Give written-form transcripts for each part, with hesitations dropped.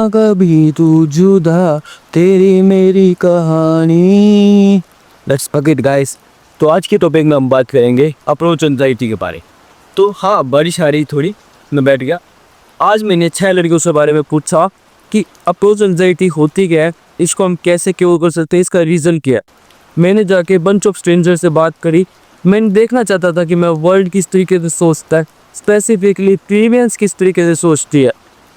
कभी तू जुदा तेरी मेरी कहानी। Let's forget guys. तो आज के टॉपिक में हम बात करेंगे अप्रोच एंजाइटी के बारे। तो हाँ, बारिश आ रही थोड़ी, मैं बैठ गया। आज मैंने 6 लड़कियों से बारे में पूछा कि अप्रोच एंजाइटी होती क्या है, इसको हम कैसे क्योर कर सकते हैं, इसका रीज़न क्या है। मैंने जाके बंच ऑफ स्ट्रेंजर से बात करी। मैंने देखना चाहता था कि मैं वर्ल्ड किस तरीके से सोचता है, स्पेसिफिकली प्रीवियंस किस तरीके से सोचती है।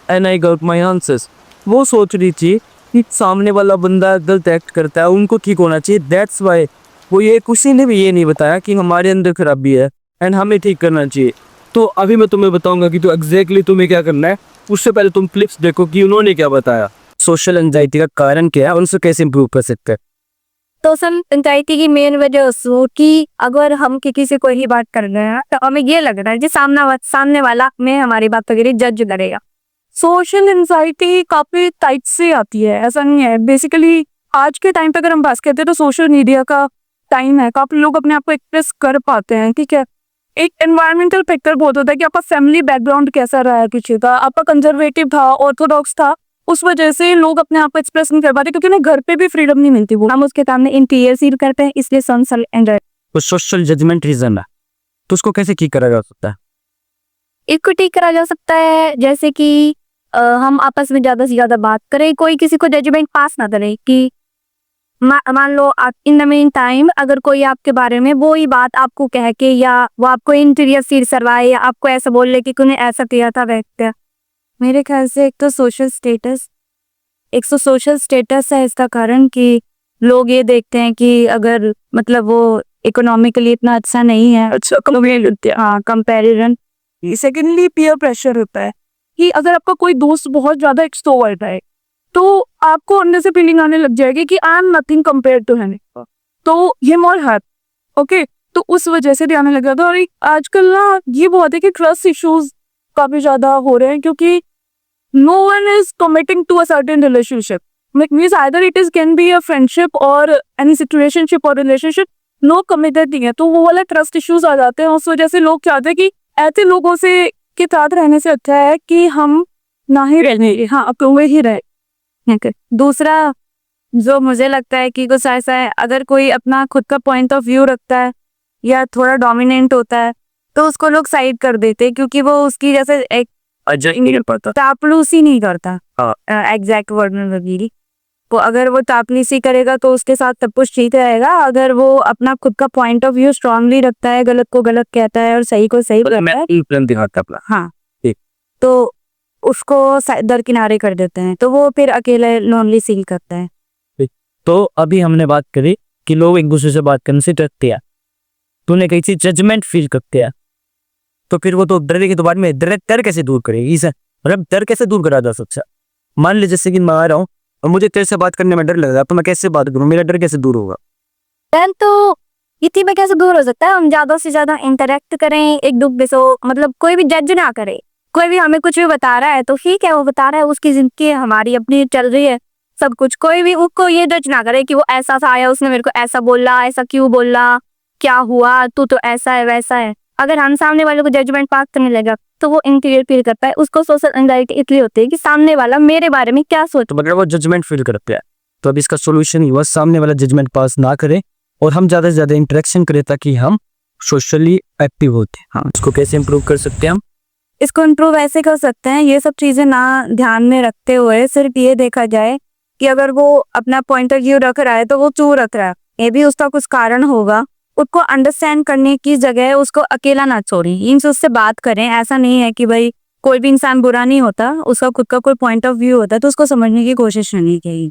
And I got my answers. वो सोच रही थी कि सामने वाला बंदा गलत एक्ट करता है, उनको ठीक होना चाहिए, दैट्स वाई। वो ये किसी ने भी ये नहीं बताया कि हमारे अंदर खराबी है एंड हमें ठीक करना चाहिए। तो अभी मैं तुम्हें बताऊंगा कि तो एग्जैक्टली तुम्हें क्या करना है। उससे पहले तुम क्लिप्स देखो कि उन्होंने क्या बताया, सोशल एंजाइटी का कारण क्या है, उनसे कैसे इंप्रूव कर सकते हैं। सोशल एंजाइटी की मेन वजह उसको कि अगर हम किसी से कोई ही बात कर रहे हैं तो हमें ये लग रहा है कि सामने वाला में हमारी बात वगैरह जज करेगा। सोशल एंजाइटी काफी टाइप से आती है, ऐसा नहीं है। बेसिकली आज के टाइम पे अगर हम बात करते हैं तो सोशल मीडिया का टाइम है, काफी लोग अपने आप को एक्सप्रेस कर पाते हैं, ठीक है। एक एनवायरमेंटल फैक्टर बहुत होता है कि आपका फैमिली बैकग्राउंड कैसा रहा है, पीछे का आपका कंजर्वेटिव था, ऑर्थोडॉक्स था, उस वजह से लोग अपने आप को एक्सप्रेस नहीं कर पाते क्योंकि उन्हें घर पे भी फ्रीडम नहीं मिलती। वो हम उसके सामने इंटीरियर फील करते हैं, इसलिए सोशल एंजाइटी। तो सोशल जजमेंट रीजन है, तो उसको कैसे ठीक करा जा सकता है। इसको ठीक करा जा सकता है जैसे कि हम आपस में ज्यादा से ज्यादा बात करें, कोई किसी को जजमेंट पास ना करे कि मान लो आप इन द मेन टाइम अगर कोई आपके बारे में वो ही बात आपको कह के या वो आपको इंटीरियर फील करवाए या आपको ऐसा बोल ले कि तूने ऐसा किया था वैसा। मेरे ख्याल से एक तो सोशल स्टेटस है इसका कारण कि लोग ये देखते हैं कि अगर मतलब वो इकोनॉमिकली इतना अच्छा नहीं है, अच्छा कंपेरिजन। सेकेंडली पीयर प्रेशर होता है कि अगर आपका कोई दोस्त बहुत ज्यादा एक्सट्रोवर्ट है तो आपको अंदर से फीलिंग आने लग जाएगी कि I am nothing compare to him, तो ये मोर है। ओके, तो उस वजह से ध्यान लग जाता है। और आजकल ना ये बहुत है कि ट्रस्ट इश्यूज काफी ज्यादा हो रहे हैं क्योंकि no one is committing to a certain relationship. Like means either it is can be a friendship or any situationship or relationship, no committed नहीं है, तो वो वाला ट्रस्ट इश्यूज आ जाते हैं। उस वजह से लोग चाहते हैं कि ऐसे लोगों से के साथ रहने से अच्छा है कि हम ना ही रहने, हाँ अकेले ही रहे। दूसरा जो मुझे लगता है कि कुछ ऐसा है, अगर कोई अपना खुद का पॉइंट ऑफ व्यू रखता है या थोड़ा डोमिनेंट होता है तो उसको लोग साइड कर देते हैं क्योंकि वो उसकी जैसे एक चापलूसी नहीं करता, एग्जैक्ट वर्ड में वगैरह। तो अगर वो चापलूसी करेगा तो उसके साथ सब कुछ ठीक रहेगा। अगर वो अपना खुद का पॉइंट ऑफ व्यू स्ट्रांगली रखता है, गलत को गलत कहता है और सही को सही कहता है, हाँ, तो उसको दरकिनारे कर देते हैं, तो वो फिर अकेले लोनली फील करता है। तो अभी हमने बात करी कि लोग एक दूसरे से बात करने से डरते हैं, तूने कही थी जजमेंट फील करते हैं, तो फिर वो तो डरेगी तो बाद में डर कैसे दूर करेगी इसे, मतलब डर कैसे दूर करा जा सकता है। मान ली जैसे कि मैं आ रहा हूँ और मुझे तेरे से बात करने में डर लग रहा है, तो मैं कैसे बात करूँ, मेरा डर कैसे दूर होगा। डर तो इसी में कैसे दूर हो सकता है, हम ज्यादा से ज्यादा इंटरेक्ट करें एक दूसरे से, मतलब कोई भी जज ना करे। कोई भी हमें कुछ भी बता रहा है तो ठीक है, वो बता रहा है, उसकी जिंदगी है, हमारी अपनी चल रही है सब कुछ। कोई भी उसको ये जज ना करे कि वो ऐसा सा आया, उसने मेरे को ऐसा बोला, ऐसा क्यों बोला, क्या हुआ, तू तो ऐसा है वैसा है। अगर हम सामने वाले को जजमेंट पास करने लगा तो वो इंटीरियर फील करता है। उसको सोशल एंजाइटी इसलिए होती है कि सामने वाला मेरे बारे में क्या सोच, तो मतलब वो जजमेंट फील करते हैं। तो अब इसका सोल्यूशन हुआ सामने वाला जजमेंट पास ना करे और हम ज्यादा से ज्यादा इंटरेक्शन करें ताकि हम सोशली एक्टिव होते हैं। हाँ, इसको कैसे इंप्रूव कर सकते हैं हम। इसको इम्प्रूव ऐसे कर सकते हैं, ये सब चीजें ना ध्यान में रखते हुए सिर्फ ये देखा जाए कि अगर वो अपना पॉइंट ऑफ व्यू रख रहा है तो वो क्यों रख रहा है, ये भी उसका कुछ कारण होगा। उसको अंडरस्टैंड करने की जगह उसको अकेला ना छोड़ें, इनसे उससे बात करें। ऐसा नहीं है कि भाई कोई भी इंसान बुरा नहीं होता, उसका खुद का कोई पॉइंट ऑफ व्यू होता है तो उसको समझने की कोशिश करनी चाहिए।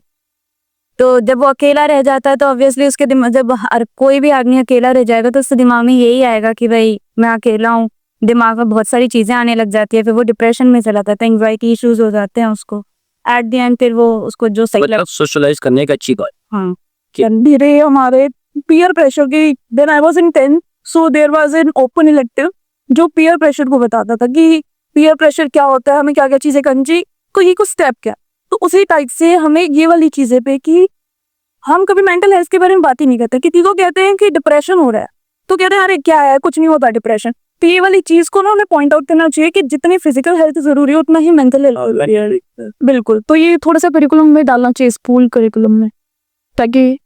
तो जब वो अकेला रह जाता है तो ऑब्वियसली उसके दिमाग, जब कोई भी आदमी अकेला रह जाएगा तो उसके दिमाग में यही आएगा कि भाई मैं अकेला हूँ, दिमाग में बहुत सारी चीजें आने लग जाती है, फिर वो डिप्रेशन में चला जाता है, एंग्जाइटी इश्यूज हो जाते हैं उसको। एट द एंड फिर वो उसको जो सही मतलब सोशलाइज करने का अच्छी बात। हाँ, धीरे हमारे पीयर प्रेशर की, then I was in 10th, so there was an open elective जो पीयर प्रेशर को बताता था कि पीयर प्रेशर क्या होता है, हमें क्या क्या चीजें करनी चाहिए, तो ये कुछ स्टेप क्या। तो उसी टाइप से हमें ये वाली चीजें पे कि हम कभी मेंटल हेल्थ के बारे में बात ही नहीं करते। किसी को कहते हैं कि डिप्रेशन हो रहा है तो कहते हैं अरे क्या है, कुछ नहीं होता डिप्रेशन। तो ये वाली चीज को ना हमें पॉइंट आउट करना चाहिए कि जितनी फिजिकल हेल्थ जरूरी है उतना ही मेंटल हेल्थ बिल्कुल। तो ये थोड़ा सा करिकुलम में डालना चाहिए, स्कूल करिकुलम में, ताकि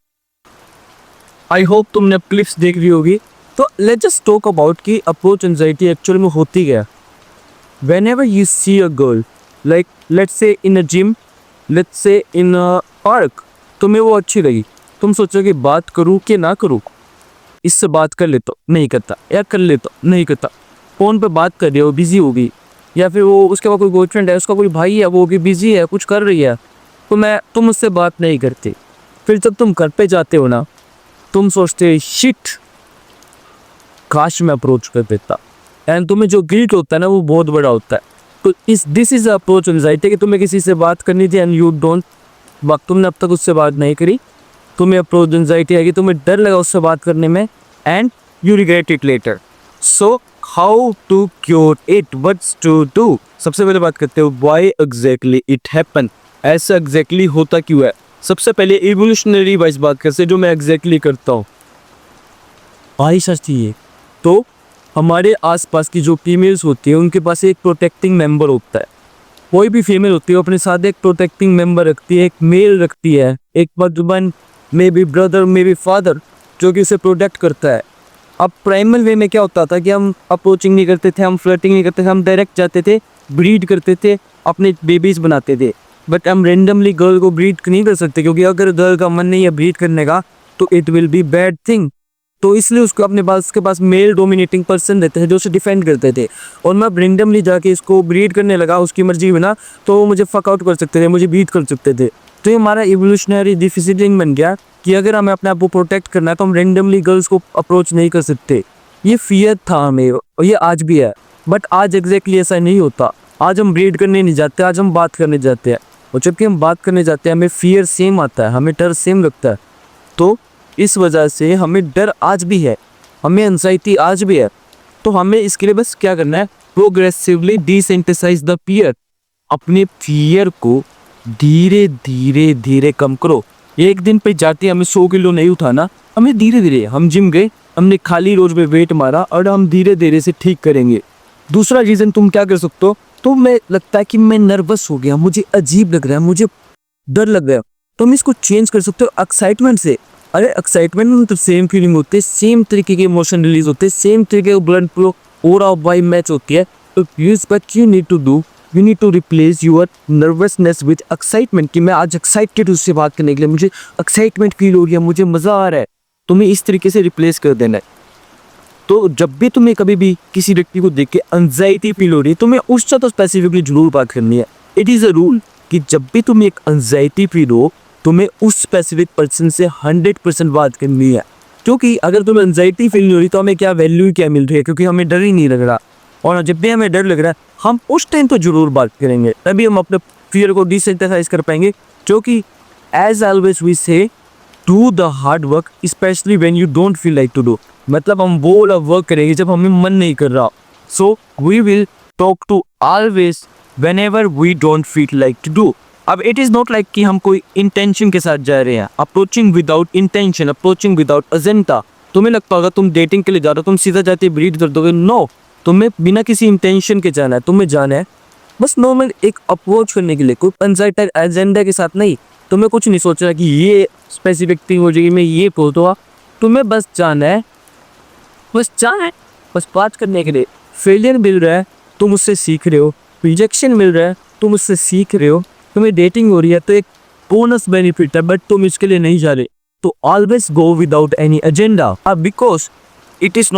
आई होप तुमने क्लिप्स देख ली होगी। तो लेट्स जस्ट टॉक अबाउट कि अप्रोच एंजाइटी एक्चुअली में होती क्या। whenever you see a girl, like let's say in a gym, let's say in a park, तुम्हें वो अच्छी लगी, तुम सोचोगे बात करूँ कि ना करूँ, इससे बात कर लेता हूँ, नहीं करता, या कर लेता हूँ, नहीं करता। फ़ोन पे बात कर रहे हो, बिजी होगी, या फिर वो उसके पास कोई बॉयफ्रेंड है, उसका कोई भाई है, वो भी बिजी है, कुछ कर रही है, तो तुम उससे बात नहीं करते। फिर जब तुम घर पे जाते हो ना, तुम सोचते शिट, काश मैं अप्रोच कर देता। एंड तुम्हें जो गिल्ट होता है ना, वो बहुत बड़ा होता है। तो दिस इज अप्रोच एंजाइटी कि तुम्हें किसी से बात करनी थी एंड यू डोंट, तुमने अब तक उससे बात नहीं करी, तुम्हें अप्रोच एंजाइटी आएगी, तुम्हें डर लगा उससे बात करने में, and you regret it later. So how to cure it, what's to do. सबसे पहले बात करते हो व्हाई एग्जैक्टली इट हैपन, ऐसा एग्जैक्टली होता क्यों है। सबसे पहले इवोल्यूशनरी वाइज बात करते, जो मैं एग्जैक्टली करता हूँ भाई सच है। तो हमारे आसपास की जो फीमेल्स होती है उनके पास एक प्रोटेक्टिंग मेंबर होता है। कोई भी फीमेल होती है वो अपने साथ एक प्रोटेक्टिंग मेंबर रखती है, एक मेल रखती है, एक husband, may be brother, may be father, जो कि उसे प्रोटेक्ट करता है। अब प्राइमल वे में क्या होता था कि हम अप्रोचिंग नहीं करते थे, हम फ्लर्टिंग नहीं करते थे, हम डायरेक्ट जाते थे, ब्रीड करते थे, अपने बेबीज बनाते थे। बट हम रेंडमली गर्ल को ब्रीड नहीं कर सकते, क्योंकि अगर गर्ल का मन नहीं है ब्रीड करने का तो it will be bad thing. तो इसलिए उसको अपने पास, उसके पास मेल डोमिनेटिंग पर्सन रहते थे जो उसे डिफेंड करते थे। और मैं रेंडमली जाके इसको ब्रीड करने लगा उसकी मर्जी बिना, तो वो मुझे फक आउट कर सकते थे, मुझे बीट कर सकते थे। तो ये हमारा इवोल्यूशनरी डिफिसिटिंग बन गया कि अगर हमें अपने आप को प्रोटेक्ट करना है तो हम रेंडमली गर्ल्स को अप्रोच नहीं कर सकते। ये फियर था हमें, और ये आज भी है। बट आज एग्जैक्टली ऐसा नहीं होता। आज हम ब्रीड करने नहीं जाते, आज हम बात करने जाते हैं। और जबकि हम बात करने जाते हैं हमें फियर सेम आता है, हमें डर सेम लगता है। तो इस वजह से हमें डर आज भी है, हमें एंजाइटी आज भी है। तो हमें इसके लिए बस क्या करना है, प्रोग्रेसिवली डिसेंसिटाइज द फियर। अपने फियर को धीरे धीरे धीरे कम करो। एक दिन पे जाते हमें 100 किलो नहीं उठाना, हमें धीरे धीरे, हम जिम गए, हमने खाली रोज में वेट मारा, और हम धीरे धीरे से ठीक करेंगे। दूसरा रीज़न तुम क्या कर सकते हो, तो मैं लगता है कि मैं नर्वस हो गया, मुझे अजीब लग रहा है, मुझे डर लग रहा है, तो हम इसको चेंज कर सकते हो एक्साइटमेंट से। अरे एक्साइटमेंट में तो सेम फीलिंग होती है, सेम तरीके के इमोशन रिलीज होते हैं, सेम तरीके का ब्लड फ्लो और वाइब मैच होती है। तो but you need to do, you need to replace your nervousness with excitement, कि मैं आज एक्साइटेड उससे बात करने के लिए, मुझे एक्साइटमेंट फील हो रही है, मुझे मज़ा आ रहा है। तुम्हें इस तरीके से रिप्लेस कर देना है। तो जब भी तुम्हें कभी भी किसी व्यक्ति को देख के एंजाइटी फील हो रही है, तुम्हें उससे तो स्पेसिफिकली जरूर बात करनी है। इट इज़ अ रूल कि जब भी तुम्हें एक एंजाइटी फील हो, तुम्हें उस स्पेसिफिक पर्सन से 100% बात करनी है। क्योंकि अगर तुम्हें एंजाइटी फील नहीं हो रही तो हमें क्या वैल्यू क्या मिल रही है, क्योंकि हमें डर ही नहीं लग रहा। और जब भी हमें डर लग रहा है हम उस टाइम तो जरूर बात करेंगे, तभी हम अपने फियर को डिसेंसिटाइज कर पाएंगे। क्योंकि as always we say do the hard work specially when you don't feel like to do. मतलब हम वो वाला वर्क करेंगे जब हमें मन नहीं कर रहा। So we will talk to always whenever we don't feel like to do. अब इट इज़ नॉट लाइक कि हम कोई इंटेंशन के साथ जा रहे हैं, approaching without intention, approaching without agenda. तुम्हें लगता होगा तुम डेटिंग के लिए जा रहे हो, तुम सीधा जाते ब्रीड कर दोगे। नो, तुम्हें बिना किसी इंटेंशन के जाना है। तुम्हें जाना है बस नॉर्मल एक अप्रोच करने के लिए, कोई पंचायत एजेंडा के साथ नहीं। तुम्हें कुछ नहीं सोचना कि ये स्पेसिफिक थिंग हो जाएगी, मैं ये बोलूँगा। तुम्हें बस जाना है, बस बात करने के लिए। फेलियर मिल रहा है, तुम उससे सीख रहे हो। रिजेक्शन मिल रहा है, तुम उससे सीख रहे हो। तुम्हें डेटिंग हो रही है तो एक बोनस बेनिफिट है, बट तुम इसके लिए नहीं जा रहे। तो always go without any agenda. Because it is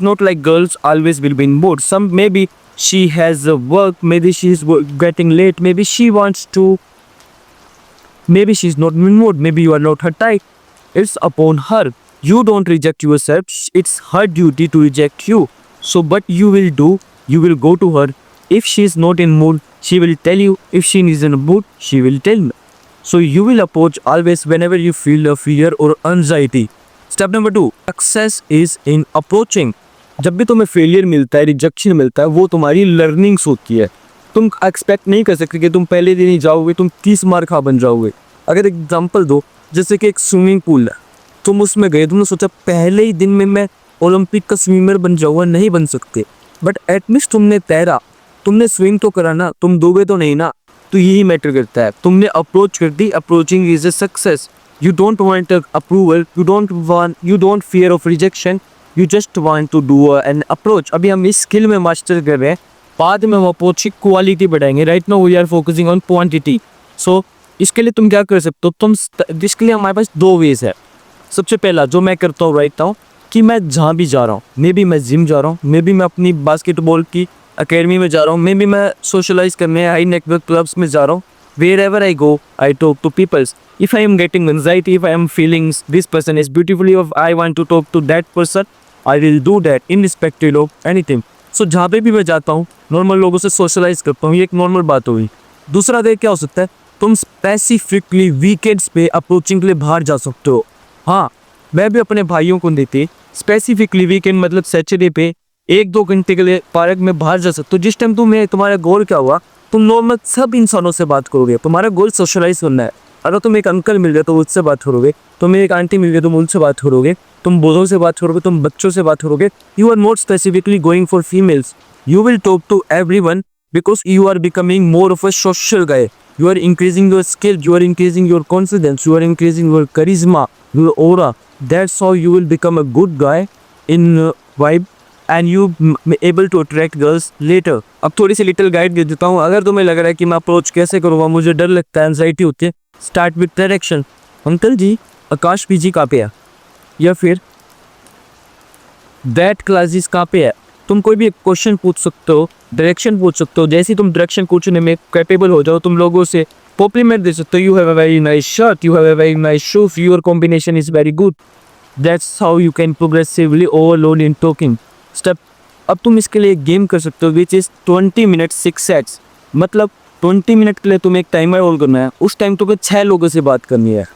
not like girls always will be in mood. Some maybe she has a work, maybe she is getting late, maybe she wants to, maybe she's not in mood, maybe you are not her type. It's upon her. You don't reject yourself, it's her duty to reject you. So what you will do, you will go to her. If she is not in mood, she will tell you. If she is in a mood, she will tell me. So you will approach always whenever you feel a fear or anxiety. Step number 2, success is in approaching. जब भी तुम्हें failure मिलता है, rejection मिलता है, वो तुम्हारी learnings होती है। तुम एक्सपेक्ट नहीं कर सकते कि तुम पहले दिन ही जाओगे तुम 30 मार खा बन जाओगे। अगर एग्जांपल दो, जैसे कि एक स्विमिंग पूल है, तुम उसमें गए, तुमने सोचा पहले ही दिन में मैं ओलंपिक का स्विमर बन जाऊंगा, नहीं बन सकते, बट एटलीस्ट तुमने तैरा, तुमने स्विम तो करा ना, तुम डूबे तो नहीं ना। तो यही मैटर करता है, तुमने अप्रोच कर दी, approaching is a success. You don't want approval, you don't fear of rejection, you just want to do an approach. अभी हम इस स्किल में मास्टर कर रहे हैं, बाद में हम अप्रोच की क्वालिटी बढ़ाएंगे। Right now we are focusing on quantity. So इसके लिए तुम क्या कर सकते हो, इसके लिए हमारे पास दो वेज है। सबसे पहला जो मैं करता हूँ राइट नाउ, कि मैं जहाँ भी जा रहा हूँ, मे बी मैं जिम जा रहा हूँ, मे बी मैं अपनी बास्केटबॉल की अकेडमी में जा रहा हूँ, मे बी मैं सोशलाइज करने हाई नेटवर्क क्लब्स में जा रहा हूँ, wherever I go I talk to peoples. If I am getting anxiety, if I am feeling this person is beautifully, if I want to talk to that person, I will do that in respective of anything. So जहाँ पे भी मैं जाता हूँ, normal लोगों से socialise करता हूँ, ये एक नॉर्मल बात हुई। दूसरा देख क्या हो सकता है, तुम स्पेसिफिकली वीकेंड्स पे अप्रोचिंग के लिए बाहर जा सकते हो। हाँ, मैं भी अपने भाइयों को देती स्पेसिफिकली वीकेंड मतलब सैटरडे पे 1-2 घंटे के लिए पार्क में बाहर जा सकते हो। जिस टाइम तुम्हारा गोल क्या हुआ, तुम नॉर्मल सब इंसानों से बात करोगे, तुम्हारा गोल सोशलाइज करना है। अगर तुम एक अंकल मिल गए तो उससे बात करोगे, तुम्हें एक आंटी मिल गई तुम उनसे बात करोगे, तुम बूढ़ों से बात करोगे, तुम बच्चों से बात करोगे। You are not specifically going for females, you will talk to everyone because you are becoming more of a social guy. You are increasing your skill, you are increasing your confidence, you are increasing your charisma, your aura. That's how you will become a good guy in vibe and you able to attract girls later. अब थोड़ी सी little guide दे देता हूँ। अगर तुम्हें लग रहा है कि मैं अप्रोच कैसे करूँगा, मुझे डर लगता है, एंजाइटी होती है, start with direction. Uncle ji Akash PG कहाँ पे है, या फिर दैट क्लासेस कहाँ पे है। तुम कोई भी क्वेश्चन पूछ सकते हो, डायरेक्शन पूछ सकते हो। जैसे ही तुम डायरेक्शन पूछने में कैपेबल हो जाओ, तुम लोगों से कॉम्प्लीमेंट दे सकते हो। You have a very nice shirt, you have a very nice shoes, your combination is very good. That's how you can progressively overload in talking step. अब तुम इसके लिए एक गेम कर सकते हो विच इज़ 20 मिनट 6 सेट्स। मतलब 20 minute के लिए तुम्हें एक टाइमर होल्ड करना है, उस टाइम तुम्हें 6 लोगों से बात करनी है।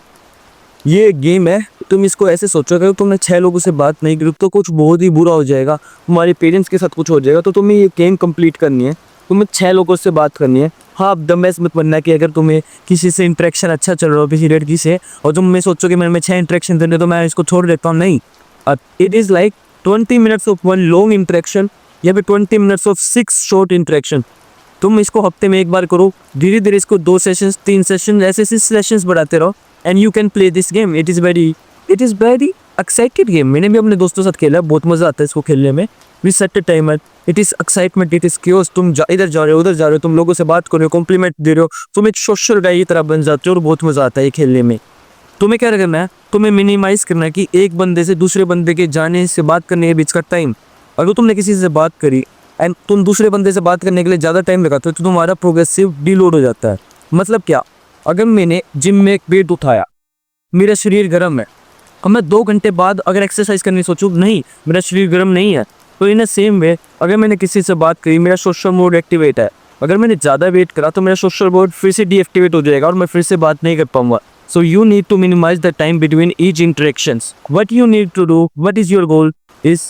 ये एक गेम है, तुम इसको ऐसे सोचो कि तुमने 6 लोगों से बात नहीं की तो कुछ बहुत ही बुरा हो जाएगा, तुम्हारे पेरेंट्स के साथ कुछ हो जाएगा। तो तुम्हें ये गेम कंप्लीट करनी है, तुम्हें 6 लोगों से बात करनी है। हाँ, अब दमैस मत बनना कि अगर तुम्हें किसी से इंटरेक्शन अच्छा चल रहा हो, किसी लड़की से, और तुम मैं सोचो कि मैं 6 इंटरेक्शन देने तो मैं इसको छोड़ देता हूँ। नहीं, it is like 20 minutes of 1 long interaction या फिर 20 मिनट्स ऑफ 6 शॉर्ट इंटरेक्शन। तुम इसको हफ्ते में एक बार करो, धीरे धीरे इसको 2 सेशंस 3 सेशन ऐसे 6 सेशंस बढ़ाते रहो and you can play this game. It is very excited game. मैंने भी अपने दोस्तों के साथ खेला, बहुत मज़ा आता है इसको खेलने में। We set a timer, it is excitement, it is chaos. तुम इधर जा रहे हो, उधर जा रहे हो, तुम लोगों से बात कर रहे हो, कॉम्प्लीमेंट दे रहे हो, तुम एक सोशल गाय की तरह बन जाते हो और बहुत मज़ा आता है खेलने में। तुम्हें क्या करना है, तुम्हें मिनिमाइज़ करना है कि एक बंदे से दूसरे बंदे के जाने से बात करने के बीच का टाइम। अगर तुमने किसी से बात करी एंड तुम दूसरे बंदे से बात करने के लिए ज़्यादा टाइम लगाते हो तो तुम्हारा प्रोग्रेसिव डीलोड हो जाता है। मतलब क्या, अगर मैंने जिम में एक वेट उठाया, मेरा शरीर गर्म है, अब मैं 2 घंटे बाद अगर एक्सरसाइज करनी सोचूँ, नहीं मेरा शरीर गर्म नहीं है, तो इन सेम वे अगर मैंने किसी से बात करी, मेरा सोशल मोड एक्टिवेट है। अगर मैंने ज़्यादा वेट करा तो मेरा सोशल मोड फिर से डीएक्टिवेट हो जाएगा और मैं फिर से बात नहीं कर पाऊंगा। So you need to minimise the time between each interactions. What you need to do, what is your goal is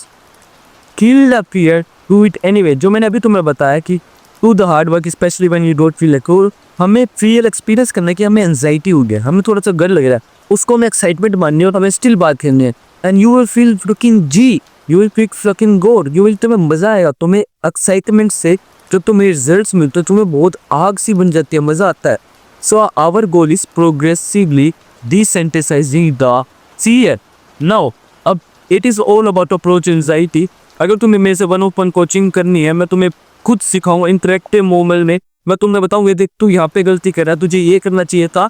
kill the fear, do it anyway. जो मैंने अभी तुम्हें बताया कि do the hard work specially when you don't feel like. हमें real experience करना है कि हमें एंजाइटी हो गया, हमें थोड़ा सा डर लग रहा है, उसको हमें एक्साइटमेंट माननी है और हमें स्टिल बात करनी है। And you will feel fucking G, you will feel fucking god, you will, तुम्हें मज़ा आएगा। तुम्हें एक्साइटमेंट से जब तुम्हें रिजल्ट्स मिलते हैं तुम्हें बहुत आग सी बन जाती है, मज़ा आता है। So our goal is progressively desensitizing the fear. Now अब it is all about approach anxiety. अगर तुम्हें मेरे से 1-on-1 कोचिंग करनी है, मैं तुम्हें खुद सिखाऊंगा इंटरेक्टिव मोमेंट में। मैं तुम्हें बताऊंगा देख तू यहाँ पे गलती कर रहा है, तुझे ये करना चाहिए था,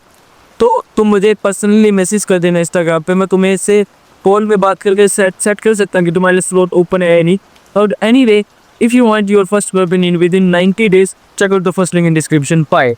तो तुम मुझे पर्सनली मैसेज कर देना इंस्टाग्राम पे। मैं तुम्हें इससे कॉल में बात करके सेट कर सकता हूँ कि तुम्हारे स्लॉट ओपन है या नहीं। और anyway, if you want your first webinar with in 90 days, check out the first link in description. Bye.